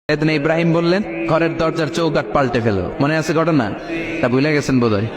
সাইয়েদনা ইব্রাহিম বললেন, ঘরের দরজার চৌকাঠ পাল্টে ফেলো। মনে আছে ঘটনা? তা ভুলে গেছেন বোধহয়।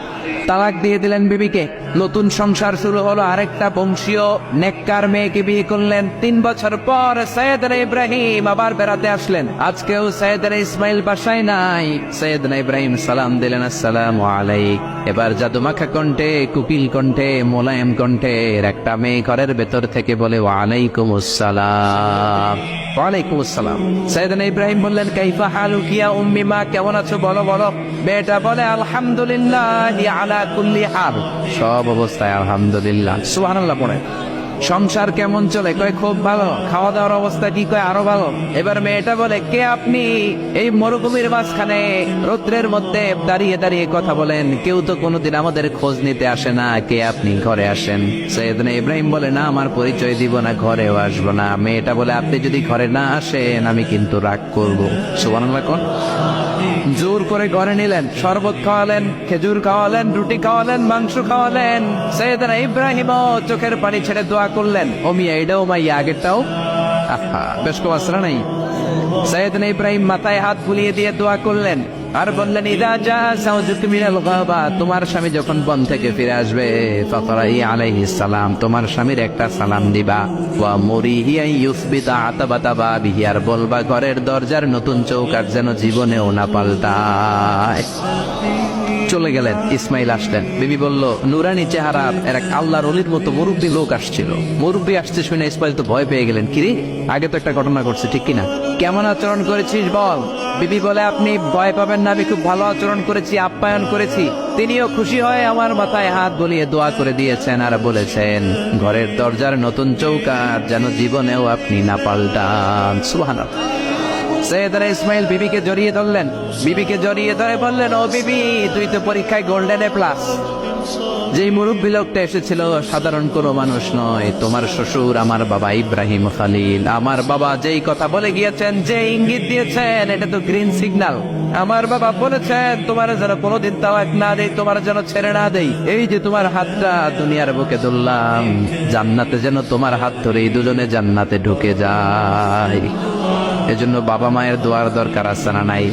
তালাক দিয়ে দিলেন বিবিকে, নতুন সংসার শুরু হলো। আরেকটা বংশীয় নেককার মেয়েকে বিয়ে করলেন। 3 বছর পর সাইয়েদনা ইব্রাহিম আবার বেড়াতে আসলেন। আজকেও সাইয়েদনা ইসমাইল বাসায় নাই। সাইয়েদনা ইব্রাহিম সালাম দিলেন, আসসালামু আলাইক। এবার জাদুমাখা কণ্ঠে, কুকিল কণ্ঠে, মোলায়েম কণ্ঠের একটা মেয়ে ঘরের ভেতর থেকে বলে, ওয়ালাইকুম আসসালাম। ওয়ালাইকুম আসসালাম। সাইয়েদনা ইব্রাহিম বললেন, কাইফা হালুকি ইয়া উম্মি, মা কেমন আছো বলো বলো। মেয়েটা বলে, আলহামদুলিল্লাহি আলা কুল্লি হাল, সব অবস্থায় আলহামদুলিল্লাহ। সুবহানাল্লাহ পড়ে। সংসার কেমন চলে? কয় খুব ভালো। খাওয়া দাওয়ার অবস্থা কি? কয় আরো ভালো। এবার মেয়েটা বলে, কে আপনি? এই মরুভূমির মাঝখানে রৌদ্রের মধ্যে দাঁড়িয়ে দাঁড়িয়ে কথা বলেন, কেউ তো কোনোদিন আমাদের খোঁজ নিতে আসে না, কে আপনি? ঘরে আসেন। সাইয়েদনা ইব্রাহিম বলে, না, আমার পরিচয় দিব না, ঘরেও আসবো না। মেয়েটা বলে, আপনি যদি ঘরে না আসেন আমি কিন্তু রাগ করবো। সুবহানাল্লাহ কোন। জোর করে ঘরে নিলেন, শরবত খাওয়ালেন, খেজুর খাওয়ালেন, রুটি খাওয়ালেন, মাংস খাওয়ালেন। সাইয়েদনা ইব্রাহিম চোখের পানি ছেড়ে দোয়া করলেন, ও মিয়া এটাও মাইয়া আগেরটাও। বেশ কো আসরা নাই। সাইয়েদনা ইব্রাহিম মাথায় হাত বুলিয়ে দিয়ে দোয়া করলেন আর বললেন, ইদা জা যাওজুকা মিনাল গাবা, তোমার স্বামী যখন বন থেকে ফিরে আসবে, ফাকরাই আলাইহিস সালাম, তোমার স্বামীর একটা সালাম দিবা। ওয়া মুরিহি আন ইউসবিতা আতাবাতা বাবিহি, আর বলবা ঘরের দরজার নতুন চৌকাঠ যেন জীবনেও না পাল্টায়। চলে গেলেন। ইসমাইল আসলেন। বিবি বলল, নুরানি চেহারা এক আল্লাহর ওলির মতো মুরব্বী লোক আসছিল। মুরব্বী আসছে শুনে ইসমাইল তো ভয় পেয়ে গেলেন। কিরে, আগে তো একটা ঘটনা ঘটছে, ঠিক কিনা? কেমন আচরণ করেছিস বল। বিবি বলে, আপনি ভয় পাবেন না, আমি খুব ভালো আচরণ করেছি, আপ্যায়ন করেছি। তিনিও খুশি হয়ে আমার মাথায় হাত বুলিয়ে দোয়া করে দিয়েছেন আর বলেছেন, ঘরের দরজার নতুন চৌকাঠ যেন জীবনেও আপনি না পাল্টান। সুবহানাল্লাহ। সাইয়েদনা ইসমাইল বিবিকে জড়িয়ে ধরলেন। বিবিকে জড়িয়ে ধরে বললেন, ও বিবি, তুই তো পরীক্ষায় গোল্ডেন এ প্লাস। যেই মুরব্বী লোকটা এসেছিল সাধারণ কোনো মানুষ নয়, তোমার শ্বশুর আমার বাবা ইব্রাহিম খালিল। আমার বাবা যেই কথা বলে গিয়েছেন, যে ইঙ্গিত দিয়েছেন, এটা তো গ্রিন সিগন্যাল। আমার বাবা বলেছেন, তোমার যেন কোনোদিন তালাক না দেই, তোমার যেন ছেড়ে না দেই। এই যে তোমার হাতটা দুনিয়ার বুকে ধরলাম, জান্নাতে যেন তোমার হাত ধরে এই দুজনে জান্নাতে ঢুকে যায়। এজন্য বাবা মায়ের দোয়ার দরকার আছে না নাই?